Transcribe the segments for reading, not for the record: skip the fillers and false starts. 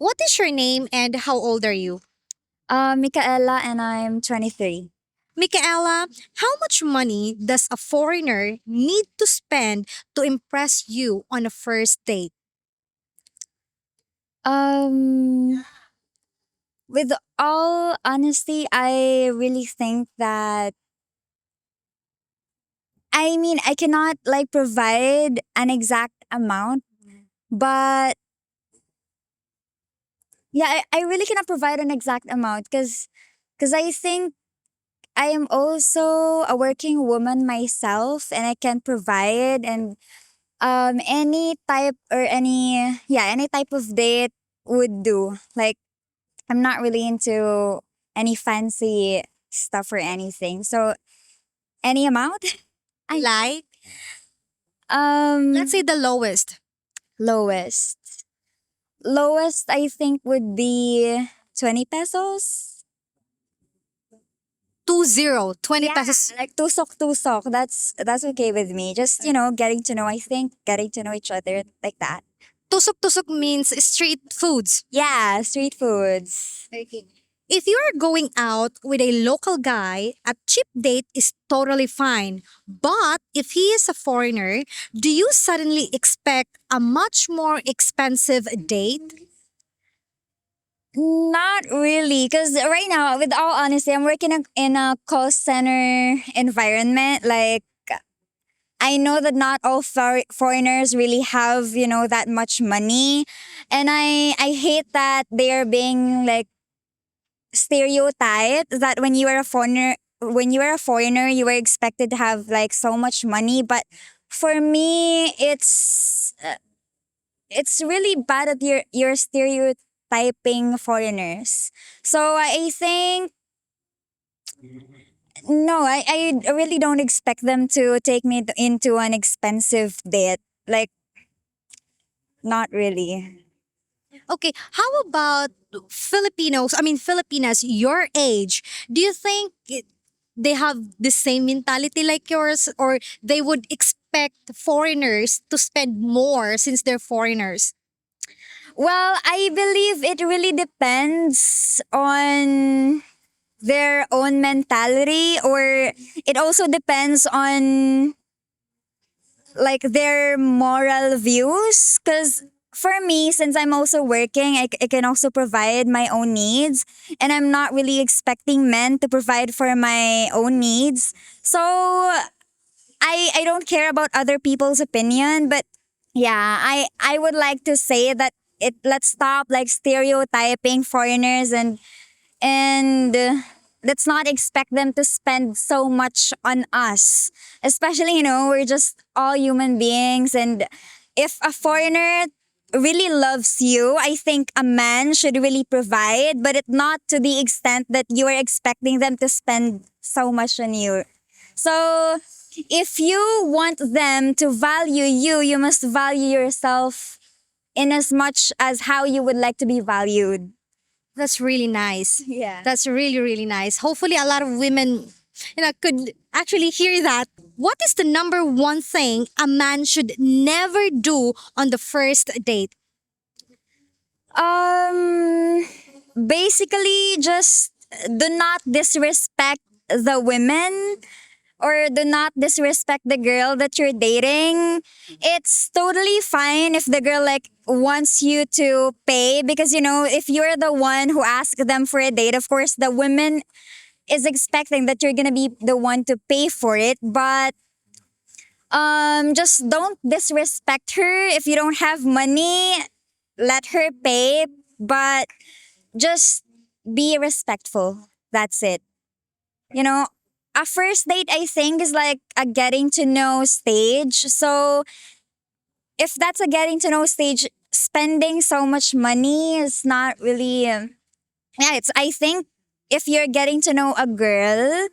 What is your name and how old are you? Michaela, and I'm 23. Michaela, how much money does a foreigner need to spend to impress you on a first date? Um, with all honesty, I really think that I cannot like provide an exact amount, but yeah, I really cannot provide an exact amount because I think I am also a working woman myself, and I can provide and any type or any type of date would do. Like I'm not really into any fancy stuff or anything. So any amount? I Like, let's um say the lowest. lowest. Lowest I think would be 20 pesos. 20 Yeah, pesos. like tusok. That's okay with me. Just, getting to know, I think, getting to know each other like that. Tusok-tusok means street foods. Yeah, street foods. Okay. If you are going out with a local guy, a cheap date is totally fine. But if he is a foreigner, do you suddenly expect a much more expensive date? Not really, because right now, with all honesty, I'm working in a call center environment. Like, I know that not all foreigners really have, that much money. And I hate that they are being like stereotyped that when you are a foreigner, you were expected to have like so much money. But for me, it's really bad that you're stereotyping foreigners. So I think no, I really don't expect them to take me into an expensive date. Like not really. Okay, how about Filipinos? I mean, Filipinas, your age. Do you think they have the same mentality like yours, or they would expect foreigners to spend more since they're foreigners? Well, I believe it really depends on their own mentality, or it also depends on like their moral views, because for me, since I'm also working, I can also provide my own needs, and I'm not really expecting men to provide for my own needs. So I don't care about other people's opinion, but yeah, I would like to say that let's stop like stereotyping foreigners, and let's not expect them to spend so much on us. Especially, we're just all human beings. And if a foreigner really loves you, I think a man should really provide, but it not to the extent that you are expecting them to spend so much on you. So if you want them to value you, you must value yourself in as much as how you would like to be valued. That's really nice. Yeah. That's really, really nice. Hopefully, a lot of women, could actually hear that. What is the number one thing a man should never do on the first date? Um, Basically, just do not disrespect the women, or do not disrespect the girl that you're dating. It's totally fine if the girl like wants you to pay, because if you're the one who asked them for a date, of course the woman is expecting that you're gonna be the one to pay for it. But just don't disrespect her. If you don't have money, let her pay, but just be respectful. That's it. You know, a first date, I think, is like a getting to know stage. So if that's a getting to know stage, spending so much money is not really. Yeah, it's. I think if you're getting to know a girl,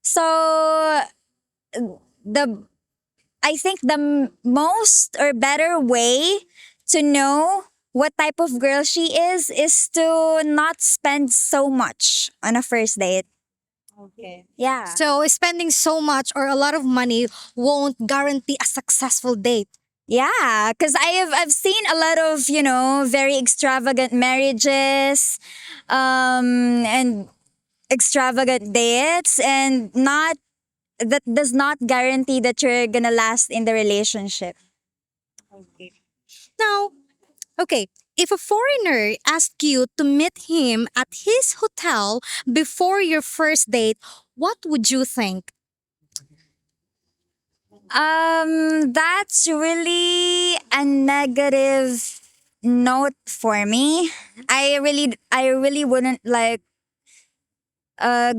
so the I think the most or better way to know what type of girl she is to not spend so much on a first date. Okay. Yeah. So, spending so much or a lot of money won't guarantee a successful date. Yeah, because I've seen a lot of very extravagant marriages, and extravagant dates, and not that does not guarantee that you're gonna last in the relationship. Now, okay, if a foreigner asked you to meet him at his hotel before your first date, what would you think? That's really a negative note for me. I really wouldn't like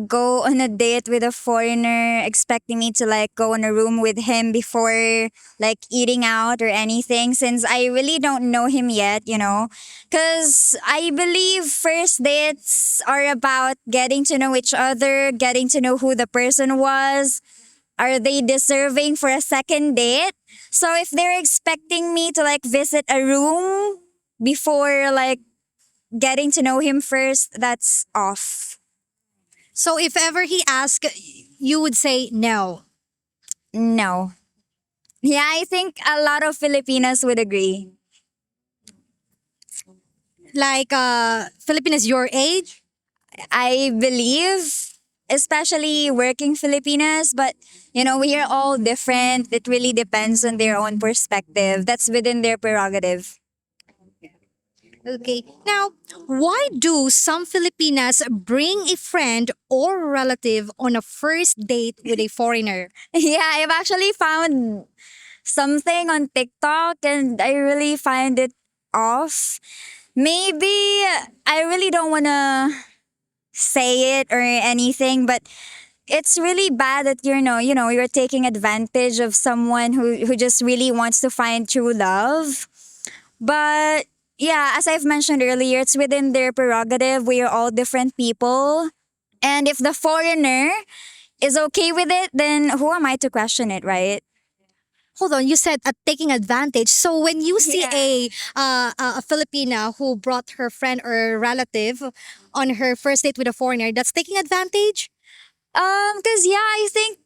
go on a date with a foreigner expecting me to like go in a room with him before like eating out or anything, since I really don't know him yet. Cuz I believe first dates are about getting to know each other, getting to know who the person was. Are they deserving for a second date? So if they're expecting me to like visit a room before like getting to know him first, that's off. So if ever he asked, you would say no. No. Yeah, I think a lot of Filipinas would agree. Like Filipinas your age? I believe, especially working Filipinas, but we are all different. It really depends on their own perspective. That's within their prerogative. Okay. Now, why do some Filipinas bring a friend or relative on a first date with a foreigner? Yeah, I've actually found something on TikTok and I really find it off. Maybe I really don't want to say it or anything, but it's really bad that you're taking advantage of someone who just really wants to find true love. But yeah, as I've mentioned earlier, it's within their prerogative. We are all different people. And if the foreigner is okay with it, then who am I to question it, right? Hold on, you said taking advantage. So when you see Yeah. a Filipina who brought her friend or relative on her first date with a foreigner, that's taking advantage? Cause yeah, I think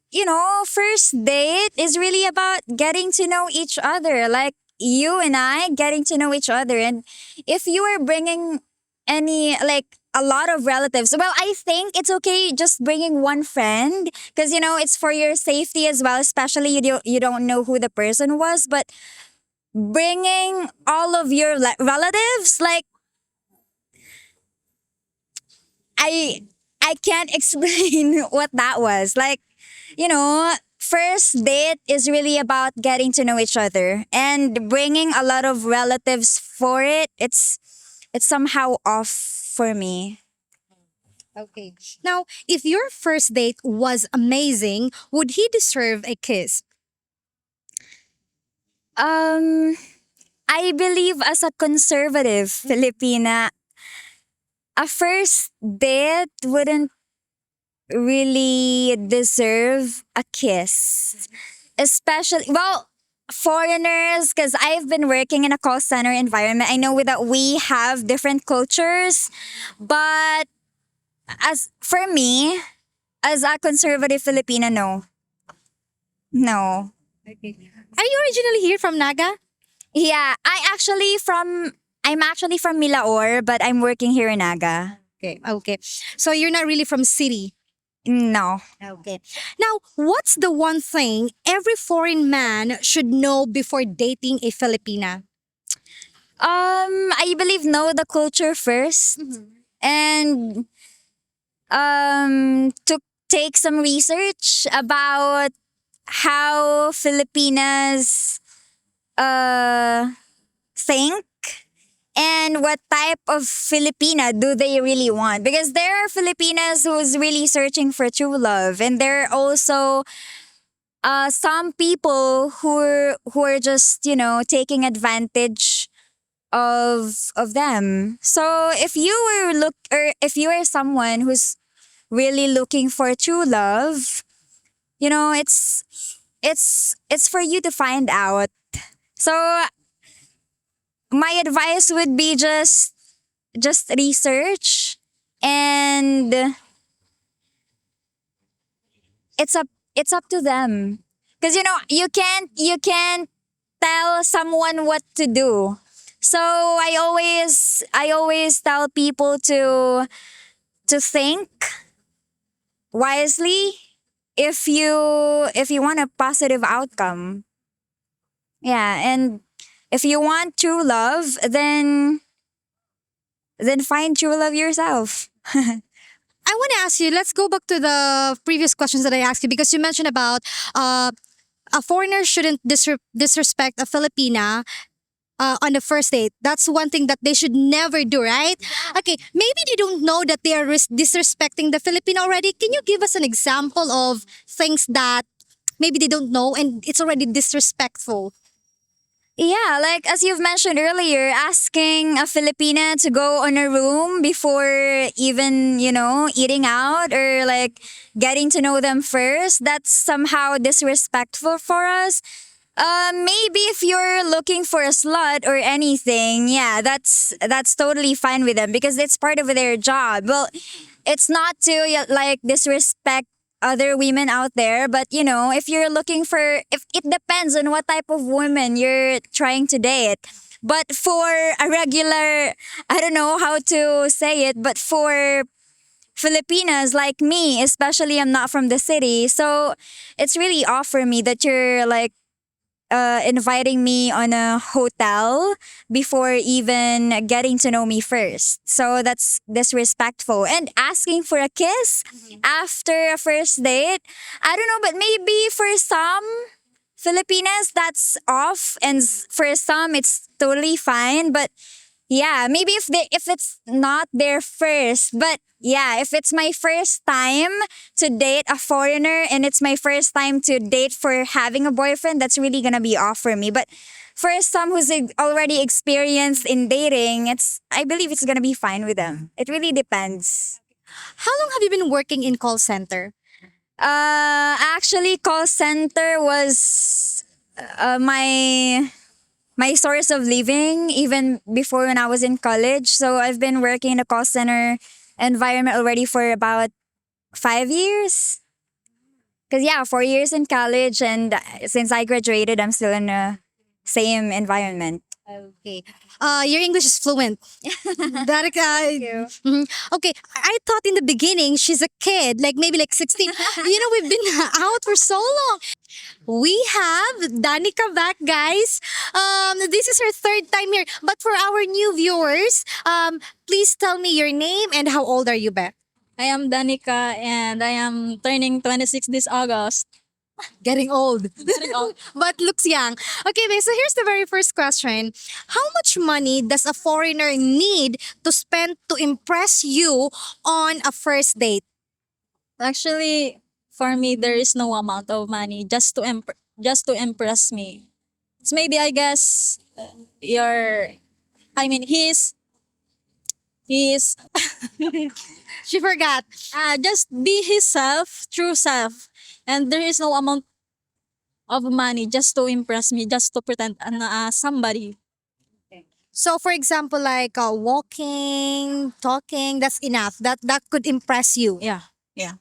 first date is really about getting to know each other. Like you and I getting to know each other, and if you are bringing any like a lot of relatives, well, I think it's okay just bringing one friend because it's for your safety as well. Especially you don't know who the person was, but bringing all of your relatives, like I I can't explain what that was. Like, first date is really about getting to know each other and bringing a lot of relatives for it. It's somehow off for me. Okay. Now, if your first date was amazing, would he deserve a kiss? Um I believe as a conservative Filipina, a first date wouldn't really deserve a kiss. Especially, well, foreigners, because I've been working in a call center environment. I know that we have different cultures, but as for me, as a conservative Filipina, no. No. Are you originally here from Naga? Yeah, I'm actually from Milaor, but I'm working here in Naga. Okay. Okay. So you're not really from city. No. Okay. Now, what's the one thing every foreign man should know before dating a Filipina? I believe know the culture 1st and to take some research about how Filipinas uh think and what type of Filipina do they really want, because there are Filipinas who's really searching for true love, and there are also some people who are just taking advantage of them. So if you were look or if you are someone who's really looking for true love, it's for you to find out. So my advice would be just research, and it's up to them, because you can't tell someone what to do. So I always tell people to think wisely if you want a positive outcome. Yeah, and if you want true love, then find true love yourself. I want to ask you, let's go back to the previous questions that I asked you because you mentioned about uh, a foreigner shouldn't disrespect a Filipina on the first date. That's one thing that they should never do, right? Okay, maybe they don't know that they are disrespecting the Filipino already. Can you give us an example of things that maybe they don't know and it's already disrespectful? Yeah, like as you've mentioned earlier, asking a Filipina to go on a room before even, eating out or like getting to know them first, that's somehow disrespectful for us. Maybe if you're looking for a slut or anything, yeah, that's totally fine with them because it's part of their job. Well, it's not to like disrespect other women out there, but if you're looking for, if it depends on what type of woman you're trying to date. But for a regular, I don't know how to say it, but for Filipinas like me, especially I'm not from the city, so it's really off for me that you're like inviting me on a hotel before even getting to know me first. So that's disrespectful. And asking for a kiss after a first date, I don't know, but maybe for some Filipinas, that's off, and for some, it's totally fine. But yeah, maybe if it's not their first, but yeah, if it's my first time to date a foreigner and it's my first time to date for having a boyfriend, that's really gonna be off for me. But for some who's already experienced in dating, I believe it's gonna be fine with them. It really depends. How long have you been working in call center? Actually, call center was my source of living even before when I was in college. So I've been working in a call center environment already for about 5 years. Because yeah, 4 years in college, and since I graduated, I'm still in the same environment. Okay. Your English is fluent. That You. mhm. Okay. I thought in the beginning she's a kid, like maybe like 16. We've been out for so long. We have Danica back, guys. This is her third time here. But for our new viewers, please tell me your name and how old are you, Beth? I am Danica and I am turning 26 this August. Getting old. Getting old. But looks young. Okay, babe, so here's the very first question. How much money does a foreigner need to spend to impress you on a first date? Actually, for me, there is no amount of money just to impress me. So maybe I guess your, I mean, he's She forgot. just be his self, true self, and there is no amount of money just to impress me, just to pretend somebody. So for example, like walking, talking, that's enough. That could impress you. Yeah, yeah.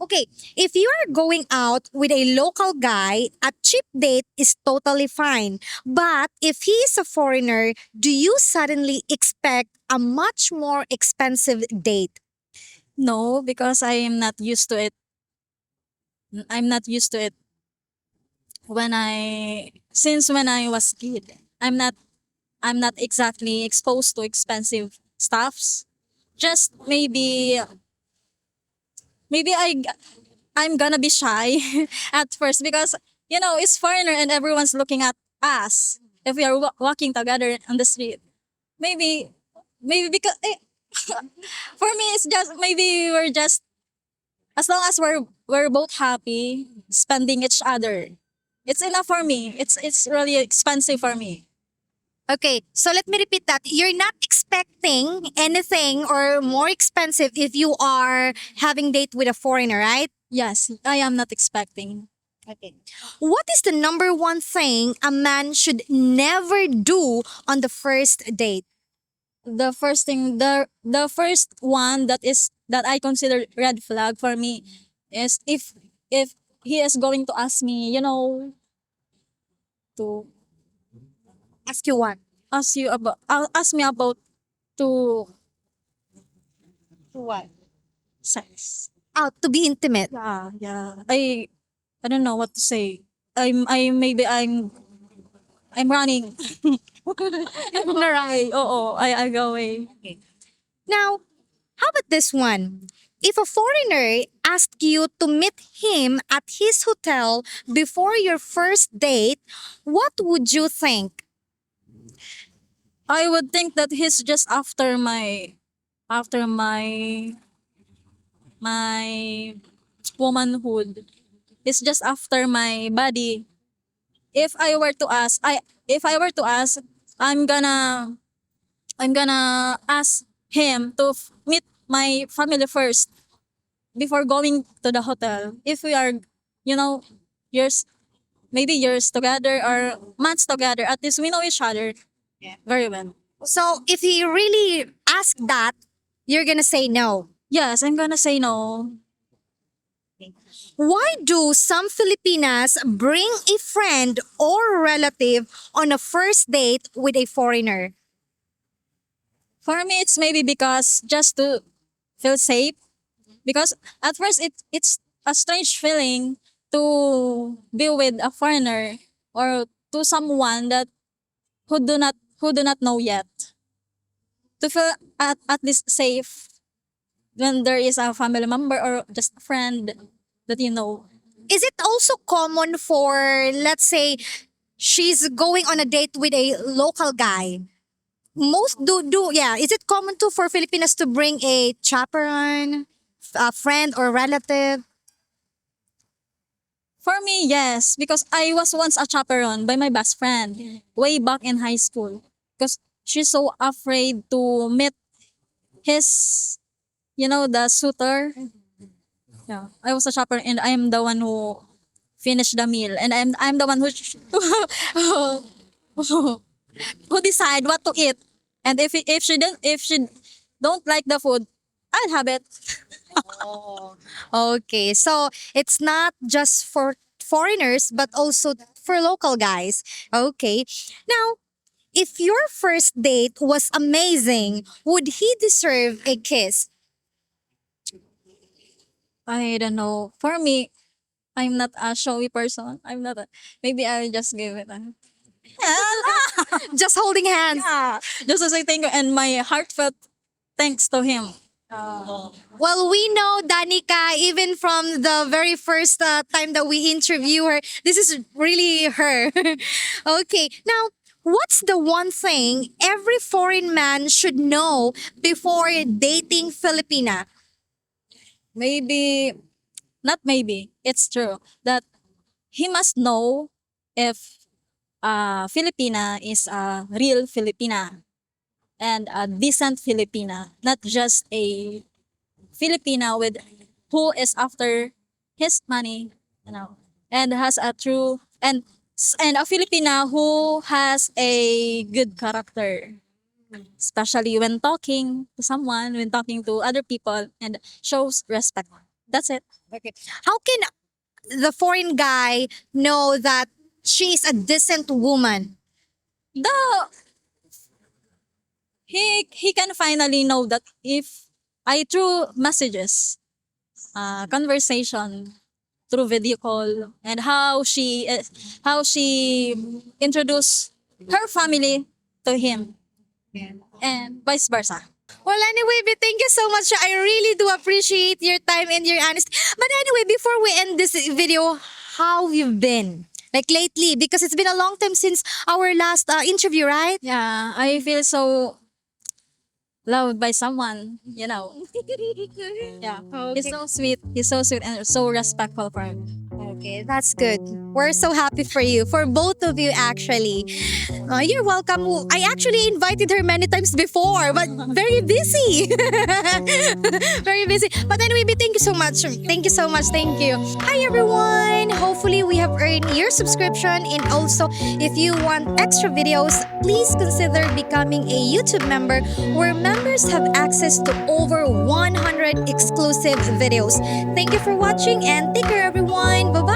Okay, if you are going out with a local guy, a cheap date is totally fine. But if he is a foreigner, do you suddenly expect a much more expensive date? No, because I am not used to it. I'm not used to it when I was kid. I'm not exactly exposed to expensive stuffs. Just maybe I'm gonna be shy at first because it's foreigner and everyone's looking at us if we are walking together on the street. Maybe because for me it's just maybe we're just as long as we're both happy spending each other. It's enough for me. It's really expensive for me. Okay, so let me repeat that. You're not expecting anything or more expensive if you are having date with a foreigner, right? Yes, I am not expecting. Okay. What is the number one thing a man should never do on the first date? The first thing the first one that I consider red flag for me is if he is going to ask me, to Ask you what? ask me about to What? sex. Out to be intimate. Yeah, yeah. I don't know what to say. I'm running. I'm gonna run. Oo, I go away. Now, how about this one? If a foreigner asked you to meet him at his hotel before your first date, what would you think? I would think that he's just after my womanhood. It's just after my body. If I were to ask, I'm gonna I'm gonna ask him to meet my family first before going to the hotel. If we are, you know, years maybe years together or months together, at least we know each other very well. So, if he really asked that, you're gonna say no. Yes, I'm gonna say no. Why do some Filipinas bring a friend or relative on a first date with a foreigner? For me, it's maybe because just to feel safe. Because at first, it's a strange feeling to be with a foreigner or to someone that who do not know yet. To feel at least safe when there is a family member or just a friend that you know. Is it also common for, let's say, she's going on a date with a local guy? Most do yeah. Is it common too for Filipinas to bring a chaperone, a friend or relative? For me, yes, because I was once a chaperone by my best friend way back in high school. Because she's so afraid to meet his, the suitor. Yeah, I was a chaperone and I am the one who finished the meal, and I'm the one who who decide what to eat. And if she don't like the food, I'll have it. Okay, so it's not just for foreigners but also for local guys. Okay. Now, if your first date was amazing, would he deserve a kiss? I don't know. For me, I'm not a showy person. I'm not. Maybe I'll just give it. Just holding hands. Yeah. Just as I thank you and my heartfelt thanks to him. Well, we know Danica even from the very first time that we interview her. This is really her. Okay, now what's the one thing every foreign man should know before dating Filipina? Maybe, not maybe, it's true that he must know if Filipina is a real Filipina and a decent Filipina, not just a Filipina with who is after his money, and has a true and a Filipina who has a good character, especially when talking to someone, when talking to other people, and shows respect. That's it. Okay. How can the foreign guy know that she's a decent woman? The he can finally know that if I through messages, conversation, through video call, and how she introduced her family to him, and vice versa. Well, anyway, but thank you so much. I really do appreciate your time and your honesty. But anyway, before we end this video, how have you been? Like lately, because it's been a long time since our last interview, right? Yeah, I feel so loved by someone, Yeah. He's so sweet. He's so sweet and so respectful for me. Okay, that's good. We're so happy for you, for both of you actually. You're welcome. I actually invited her many times before, but very busy. Very busy. But anyway, thank you so much. Thank you so much. Thank you. Hi everyone. Hopefully we have earned your subscription, and also if you want extra videos, please consider becoming a YouTube member where members have access to over 100 exclusive videos. Thank you for watching and take care everyone. Bye-bye.